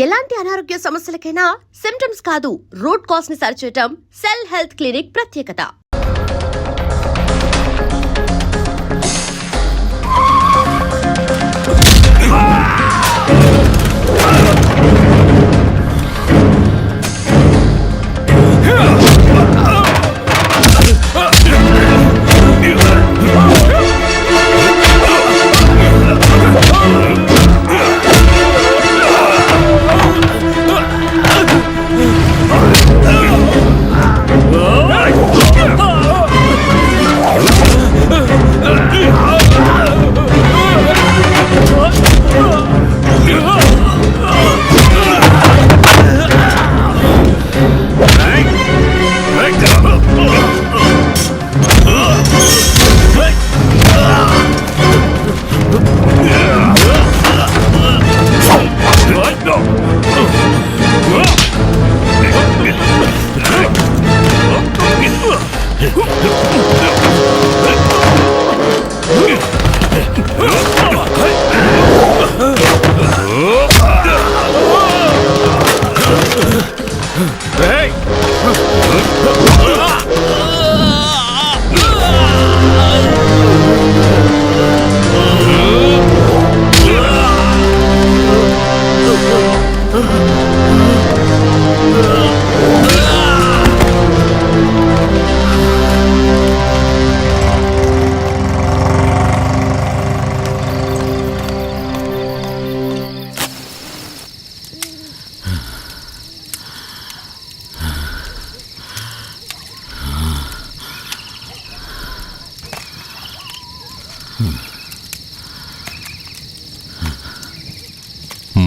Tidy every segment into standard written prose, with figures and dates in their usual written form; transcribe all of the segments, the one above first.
ఎలాంటి అనారోగ్య సమస్యలకైనా సిమ్టమ్స్ కాదు, రూట్ కాజ్ ని సరిచేయటం సెల్ హెల్త్ క్లినిక్ ప్రత్యేకత.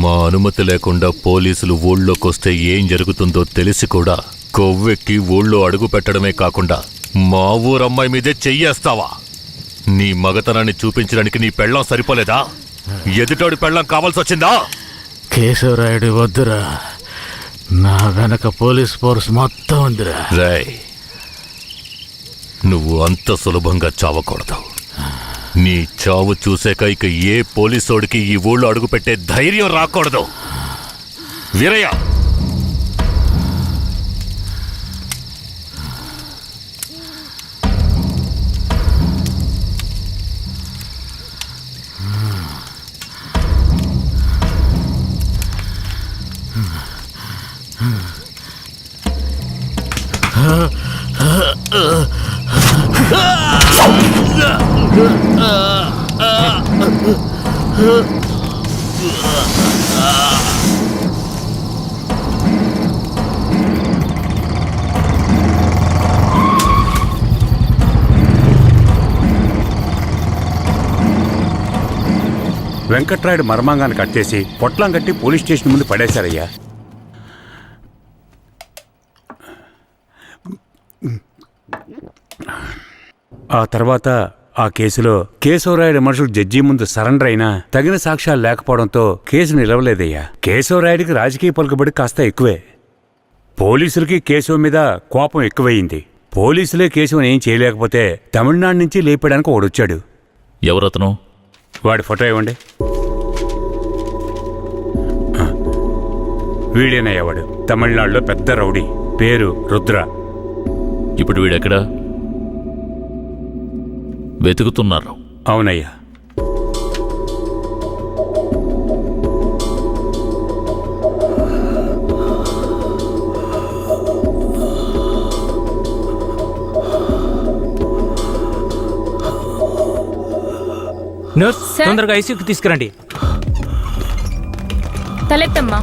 మా అనుమతి లేకుండా పోలీసులు ఊళ్ళోకొస్తే ఏం జరుగుతుందో తెలిసి కూడా కొవ్వెక్కి ఊళ్ళో అడుగు పెట్టడమే కాకుండా మా ఊరమ్మాయి మీదే చెయ్యేస్తావా? నీ మగతనాన్ని చూపించడానికి నీ పెళ్ళం సరిపోలేదా? ఎదుటోడి పెళ్ళం కావాల్సొచ్చిందా? కేశవరాయుడు వద్దురా, నా వెనక పోలీస్ ఫోర్స్ మొత్తం ఉందిరా. రేయ్, నువ్వు అంత సులభంగా చావకూడదు. నీ చావు చూసాక ఇక ఏ పోలీసోడికి ఈ ఊళ్ళో అడుగుపెట్టే ధైర్యం రాకూడదు. వీరయ్య, వెంకట్రాయుడు మర్మాంగాన్ని కట్ చేసి పొట్లం కట్టి పోలీస్ స్టేషన్ ముందు పడేశారయ్యా. ఆ తర్వాత ఆ కేసులో కేశవరాయుడు మనుషులు జడ్జి ముందు సరెండర్ అయినా తగిన సాక్ష్యాలు లేకపోవడంతో కేసు నిలవలేదయ్యా. కేశవరాయుడికి రాజకీయ పలుకుబడి కాస్త ఎక్కువే. పోలీసులకి కేశవ మీద కోపం ఎక్కువయింది. పోలీసులే కేశవని ఏం చేయలేకపోతే తమిళనాడు నుంచి లేపడానికి ఒకడొచ్చాడు. ఎవరతను? వాడి ఫోటో ఇవ్వండి. వీడేనయ్యా వాడు. తమిళనాడులో పెద్ద రౌడీ, పేరు రుద్ర. ఇప్పుడు వీడెక్కడా? వెతుకుతున్నారు. అవునయ్యా. నర్స్, తొందరగా ఐసీయూకి తీసుకురండి. తలెత్తమ్మా.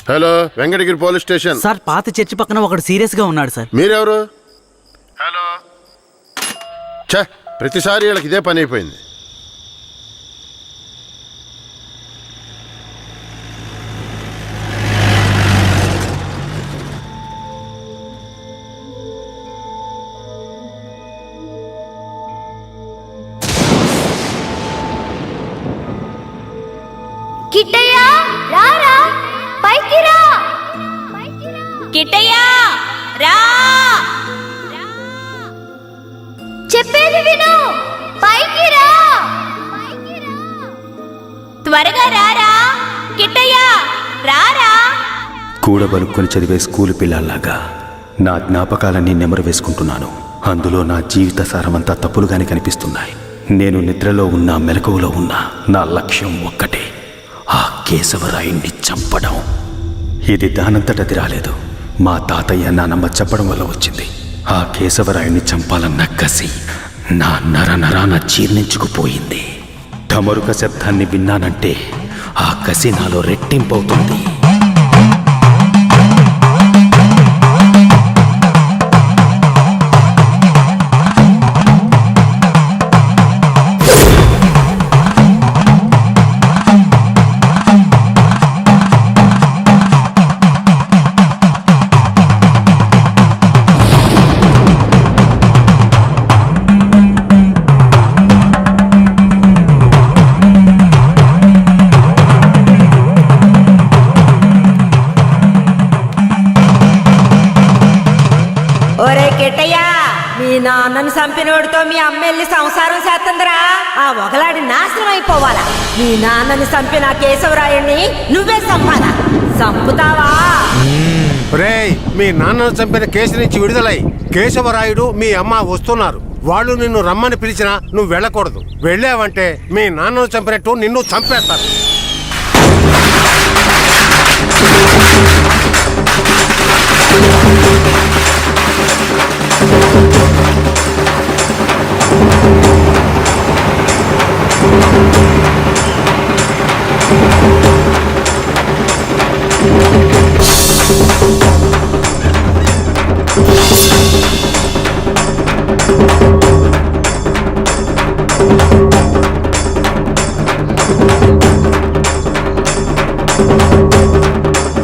Hello, Venkatagiri police station sir. పాత చర్చి పక్కన ఒకడు సీరియస్ గా ఉన్నాడు సార్. మీరెవరు? హలో. ఛ, ప్రతిసారి వీళ్ళకి ఇదే పని అయిపోయింది. కిట్టయ్య రారా పైకి రా కిట్టయ్య రా చెప్పేది విను పైకి రా త్వరగా రారా కిట్టయ్య రారా. కూడబలుక్కొని చదివే స్కూలు పిల్లల్లాగా నా జ్ఞాపకాలన్నీ నెమరు వేసుకుంటున్నాను. అందులో నా జీవిత సారమంతా తప్పులుగానే కనిపిస్తున్నాయి. నేను నిద్రలో ఉన్నా మెలకువలో ఉన్నా నా లక్ష్యం ఒక్కటే, ఆ కేశవరాయుణ్ణి చంపడం. ఇది దానంతటది రాలేదు, మా తాతయ్య నానమ్మ చెప్పడం వల్ల వచ్చింది. ఆ కేశవరాయుణ్ణి చంపాలన్న కసి నా నరనరాన జీర్ణించుకుపోయింది. ఢమరుక శబ్దాన్ని విన్నానంటే ఆ కసి నాలో రెట్టింపవుతుంది. ఒరే కిట్టయ్య, మీ నాన్నని చంపినోడితో మీ అమ్మెల్లి సంసారం చేస్తుందిరా. ఆ ఒకలాడి నాశనం అయిపోవాలా. మీ నాన్నని చంపిన కేశవరాయుణ్ణి నువ్వే చంపాలా? చంపుతావా? రేయ్, మీ నాన్నను చంపిన కేసు నుంచి విడుదలై కేశవరాయుడు మీ అమ్మ వస్తున్నారు. వాళ్ళు నిన్ను రమ్మని పిలిచినా నువ్వు వెళ్ళకూడదు. వెళ్ళావంటే మీ నాన్నను చంపినట్టు నిన్ను చంపేస్తారు.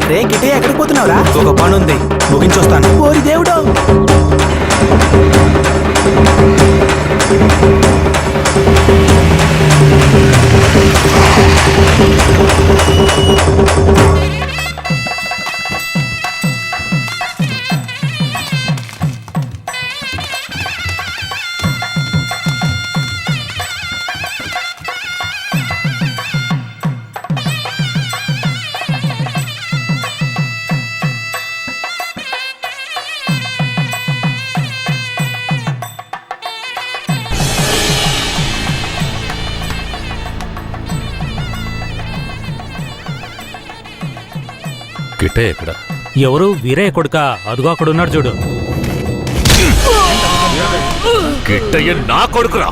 రే కిట్టయ్య, ఎక్కడికి పోతున్నావురా? ఒక పని ఉంది, ముగించొస్తాను. ఓరి దేవుడు! కిట్టయ్య ఎక్కడ? ఎవరు? వీరయ్య కొడుక? అదుగో అక్కడ ఉన్నాడు చూడు. కిట్టయ్య నా కొడుకురా.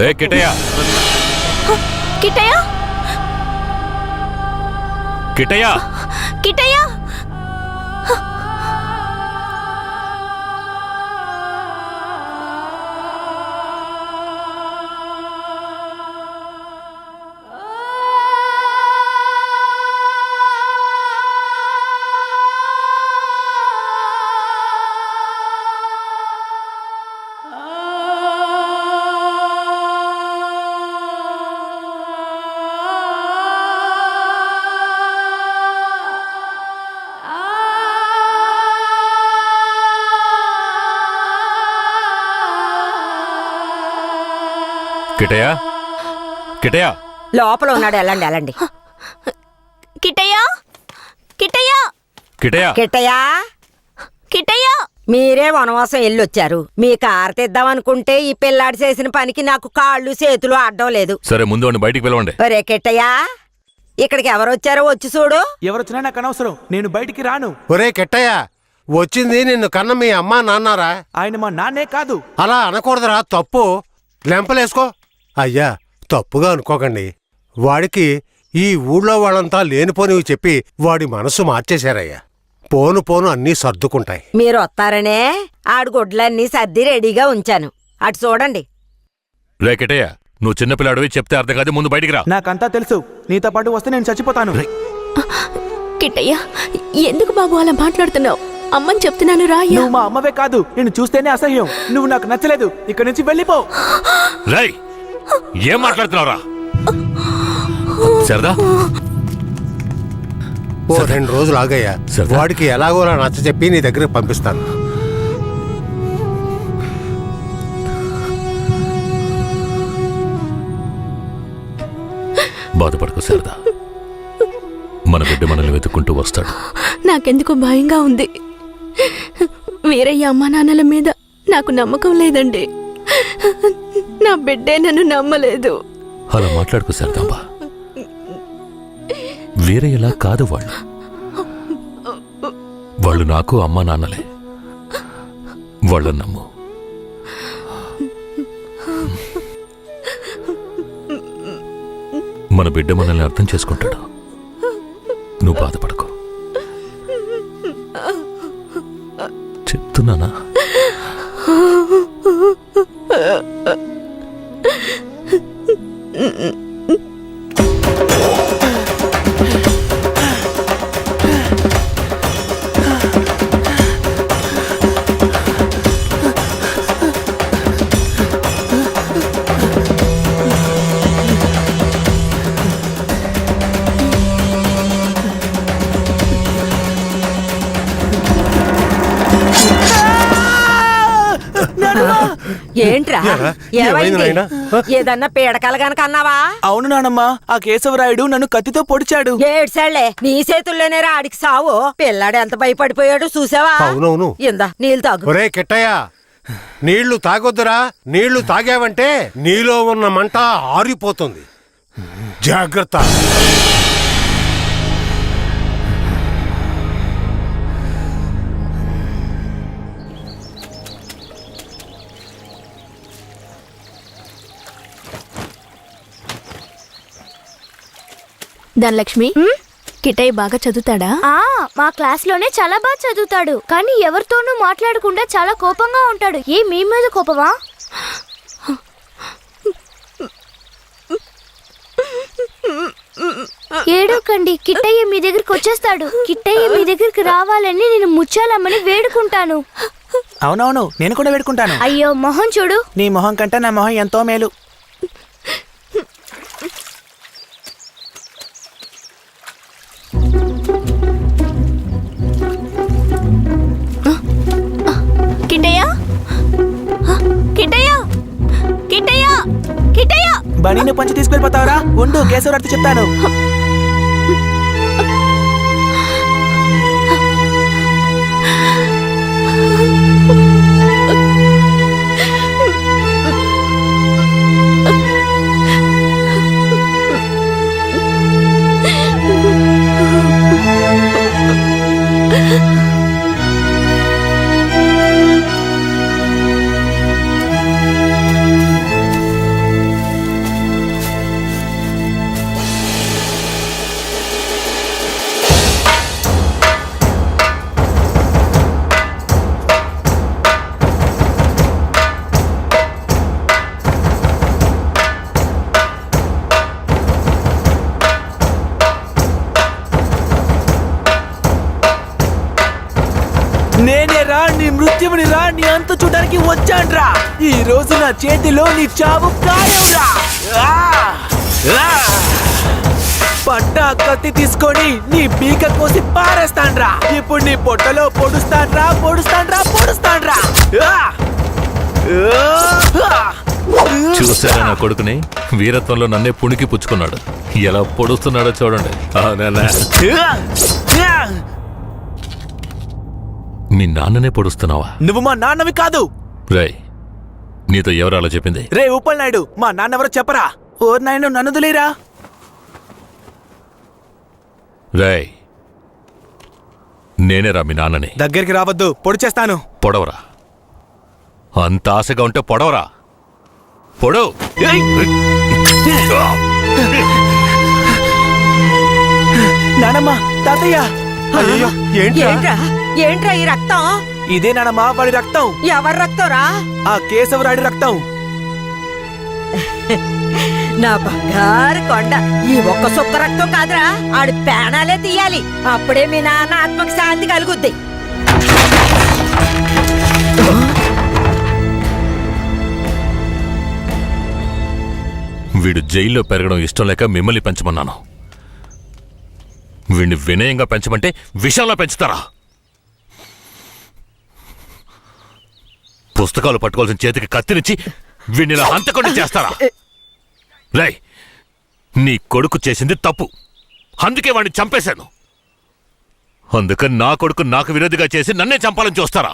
ఏ కిట్టయ్య, కిట్టయ్య కిట్టయ్య, కిట్టయ్య కిట్టయ్య, కిట్టయ్య. లోపల ఉన్నాడు, వెళ్ళండి వెళ్ళండి. కిట్టయ్య కిట్టయ్య కిట్టయ్య, కిట్టయ్య, కిట్టయ్య మీరే వనవాసం వెళ్ళొచ్చారు. మీ కారు తెద్దామనుకుంటే ఈ పిల్లాడి చేసిన పనికి నాకు కాళ్ళు చేతులు అడ్డం లేదు. సరే ముందు వాడిని బయటికి పిలవండి. ఒరే కిట్టయ్య, ఇక్కడికి ఎవరొచ్చారో వచ్చి చూడు. ఎవరొచ్చినా నాకు అనవసరం, నేను బయటికి రాను. ఒరే కిట్టయ్య, వచ్చింది నిన్ను కన్న మీ అమ్మా నాన్నారా? ఆయన మా నాన్నే కాదు. అలా అనకూడదురా, తప్పు. లెంపలేసుకో. అయ్యా, తప్పుగా అనుకోకండి. వాడికి ఈ ఊళ్ళో వాళ్ళంతా లేనిపోనివి చెప్పి వాడి మనసు మార్చేశారయ్యా. పోను పోను అన్నీ సర్దుకుంటాయి. మీరు వస్తారనే ఆడు గుడ్లన్నీ సర్ది రెడీగా ఉంచాను. అటు చూడండి. రే కిట్టయ్య, నువ్వు చిన్నపిల్లాడివి, చెప్తే అర్థం కాదు. ముందు బయటికి రా. నాకంతా తెలుసు. నీతో పాటు వస్తే నేను చచ్చిపోతాను. కిట్టయ్య, ఎందుకు బాబు అలా మాట్లాడుతున్నావు? అమ్మని చెప్తున్నాను రా. నువ్వు మా అమ్మవే కాదు, నేను చూస్తేనే అసహ్యం. నువ్వు నాకు నచ్చలేదు, ఇక్కడి నుంచి వెళ్ళిపో. రేయ్, ఏం మాట్లాడుతున్నావురా? శారదా ఓ 2 రోజులు ఆగయ్యా. సరదా. వాడికి ఎలాగోలా నచ్చ చెప్పి నీ దగ్గరికి పంపిస్తాను. బాధపడకు శారదా, మన బిడ్డ మనల్ని వెతుక్కుంటూ వస్తాడు. నాకెందుకు భయంగా ఉంది. వీరయ్య అమ్మా నాన్నల మీద నాకు నమ్మకం లేదండి. నా బిడ్డే నన్ను నమ్మలేదు. అలా మాట్లాడుకో శారదాంబ. వేరే ఎలా కాదు వాళ్ళు నాకు అమ్మా నాన్నలే. వాళ్ళని నమ్ము. మన బిడ్డ మనల్ని అర్థం చేసుకుంటాడు. నువ్వు బాధపడకు. చెప్తున్నానా? ఏంట్రా ఏమైంది? నాయనా? ఏదన్నా పీడకలు గనక అన్నావా? అవును నానమ్మా, ఆ కేశవరాయుడు నన్ను కత్తితో పొడిచాడు. ఏడ్సాళ్లే, నీ చేతుల్లోనే ఆడికి సావు. పిల్లాడు ఎంత భయపడిపోయాడు చూసావా? అవునవును. ఇందా నీళ్ళు తాగు. ఒరే కిట్టయ్య, నీళ్లు తాగొద్దురా. నీళ్లు తాగావంటే నీలో ఉన్న మంట ఆరిపోతుంది. జాగ్రత్త. ధనలక్ష్మి, కిట్టయ్య బాగా చదువుతాడా? మా క్లాస్ లోనే చాలా బాగా చదువుతాడు, కానీ ఎవరితోనూ మాట్లాడకుండా చాలా కోపంగా ఉంటాడు. మీ మీద కోపమా? ఏడోకండి, కిట్టయ్య మీ దగ్గరికి వచ్చేస్తాడు. కిట్టయ్య మీ దగ్గరికి రావాలని నేను ముచ్చాలమ్మని వేడుకుంటాను. అవునవును, నేను కూడా వేడుకుంటాను. అయ్యో మొహం చూడు. నీ మొహం కంటే నా మొహం ఎంతో మేలు. కిట్టయ్య, కిట్టయ్య, కిట్టయ్య, కిట్టయ్య. బనీని పంచి తీసుకెళ్ళిపోతావరా? ఉండు, కేశవరాయుడు చెప్తాను. నేనే రా, నీ మృత్యువుని రా, నీ అంతు చూడడానికి వచ్చాన్రా. ఈ రోజు నా చేతిలో నీ చావు ఖాయంరా. పట్టా కత్తి తీసుకొని నీ పీక కోసి పారేస్తాన్రా. ఇప్పుడు నీ పొట్టలో పొడుస్తాన్రా, పొడుస్తాన్రా, పొడుస్తాన్రా. చూసారా నా కొడుకుని? వీరత్వంలో నన్నే పుణికి పుచ్చుకున్నాడు. ఎలా పొడుస్తున్నాడో చూడండి. మీ నాన్ననే పొడుస్తున్నావా? నువ్వు మా నాన్నవి కాదు. రేయ్, నీతో ఎవరు అలా చెప్పింది? రే ఉప్పల్ నాయుడు, మా నాన్నెవరో చెప్పరా? ఓర్ నాయుడు, నన్ను దులేరా. రేయ్, నేనేరా మీ నాన్నని. దగ్గరికి రావద్దు, పొడి చేస్తాను. పొడవరా. అంత ఆశగా ఉంటే పొడవరా. పొడవు. నానమ్మ, తాతయ్య. అయ్యో, ఏంట్రా ఏంట్రా ఈ రక్తం? ఇదే నానమ్మ, వాడి రక్తం. ఎవరి రక్తంరా? ఆ కేశవరాయుడి రక్తం. నా బంగారు కొండ, ఈ ఒక్క సుక్క రక్తం కాదురా, ఆడి ప్రాణాలే తీయాలి. అప్పుడే మీ నాన్న ఆత్మకి శాంతి కలుగుద్ది. వీడు జైల్లో పెరగడం ఇష్టం లేక మిమ్మల్ని పెంచమన్నాను. వీణ్ణి వినయంగా పెంచమంటే విషంలా పెంచుతారా? పుస్తకాలు పట్టుకోవాల్సిన చేతికి కత్తినిచ్చి వీణ్ణిలా హంతకుండా చేస్తారా? రేయ్, నీ కొడుకు చేసింది తప్పు, అందుకే వాడిని చంపేశాను. అందుకని నా కొడుకు నాకు విరోధిగా చేసి నన్నే చంపాలని చూస్తారా?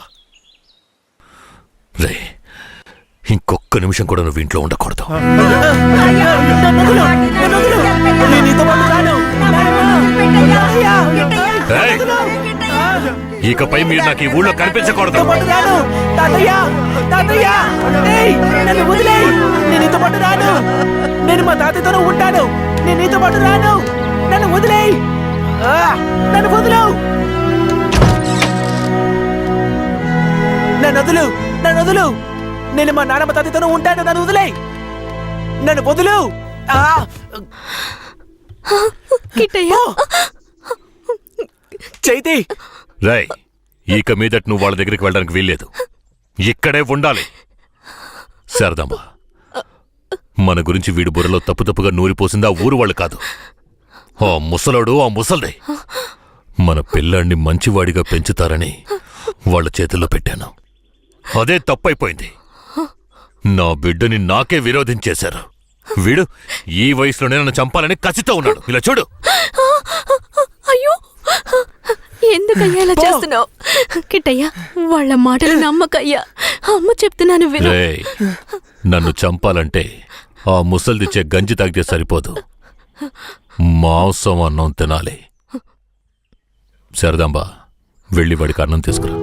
రే, ఇంకొక్క నిమిషం కూడా నువ్వు ఇంట్లో ఉండకూడదు. ఏయ్, ఇకపై మీరు నాకు ఈ ఊళ్ళో కనిపించకూడదు. నేను మా తాతయ్యతోనే ఉంటాను. నేను నీతో పాటు రాను. నన్ను వదిలేయ్. నన్ను వదులు. నన్ను వదులు. నన్ను వదులు. నేను మా నాన్నమ్మ తాతయ్యతోనే ఉంటాను. నన్ను వదిలేయ్. నన్ను వదులు. చైతి, రేయ్, ఇక మీదట నువ్వు వాళ్ళ దగ్గరికి వెళ్ళడానికి వీల్లేదు. ఇక్కడే ఉండాలి. శారదమ్మ, మన గురించి వీడి బుర్రలో తప్పుగా నూరిపోసింది ఆ ఊరు వాళ్ళు కాదు, ఆ ముసలోడు, ఆ ముసల్దే. మన పిల్లాన్ని మంచివాడిగా పెంచుతారని వాళ్ళ చేతుల్లో పెట్టాను. అదే తప్పైపోయింది. నా బిడ్డని నాకే విరోధించేశారు. వీడు ఈ వయసులోనే నన్ను చంపాలని కసితో ఉన్నాడు. ఇలా చూడు. అయ్యో, ఎందుకయ్యా ఇలా చేస్తున్నావు? కిట్టయ్యా, వాళ్ళ మాటలు నమ్మకయ్యా. అమ్మ చెప్తున్నాను విను. రేయ్, నన్ను చంపాలంటే ఆ ముసల్దిచ్చే గంజి తాగితే సరిపోదు, మాంసం అన్నం తినాలి. శారదాంబ, వెళ్ళి వాడికి అన్నం తీసుకురా.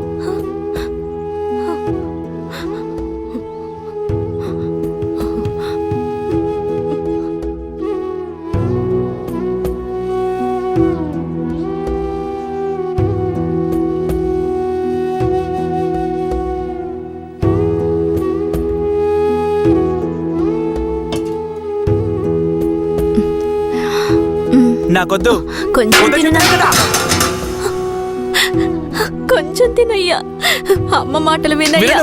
నాకొద్దు. కొంచెం కొంచెం తినయ్యా. అమ్మ మాటలు వినయ్యా.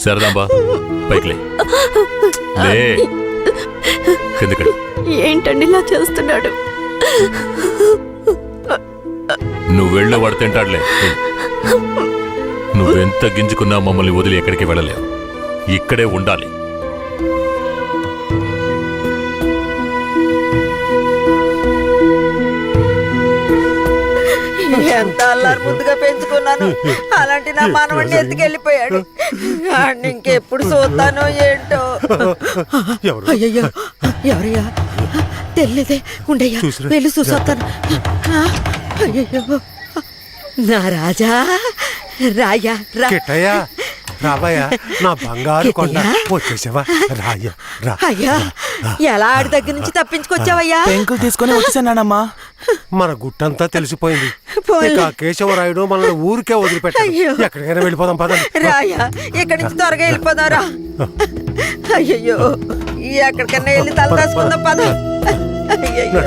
శారదాంబ, పైకిలే. కిందకి. ఏంటండి ఇలా చేస్తున్నాడు? నువ్వు వెళ్ళి వాడు తింటాడులే. నువ్వెంత గింజుకున్నా మమ్మల్ని వదిలి ఎక్కడికి వెళ్ళలేవు. ఇక్కడే ఉండాలి. ఎంత అల్లారు ముద్దుగా పెంచుకున్నాను, అలాంటి నా మనవడిని ఎత్తుకెళ్ళిపోయాడు. ఇంకెప్పుడు చూస్తానో ఏంటో. అయ్యయ్యో, ఎవరయ్యా? తెలియదే. ఉండయ్యా, వెళ్ళి చూసొస్తాను. అయ్యయ్యో, నా రాజా, రాయ్యా రా. కిట్టయ్యా, రాబయ్యా, నా బంగారు కొండ. వచ్చేసావా? రాయ్యా రా. అయ్యా, ఎలా ఆడి దగ్గర నుంచి తప్పించుకొచ్చావయ్యా? పెంకులు తీసుకొని వచ్చేసానమ్మా. మన గుట్టంతా తెలిసిపోయింది. ఇక కేశవరాయుడు మనల్ని ఊరికే వదిలిపెట్టాడు. ఎక్కడికైనా వెళ్ళిపోదాం పదండి. రాయ్యా, ఇక్కడి నుంచి త్వరగా వెళ్ళిపోదారా. అయ్యయ్యో, ఎక్కడికైనా వెళ్ళి తల దాచుకుందాం పద. అయ్యయ్యో.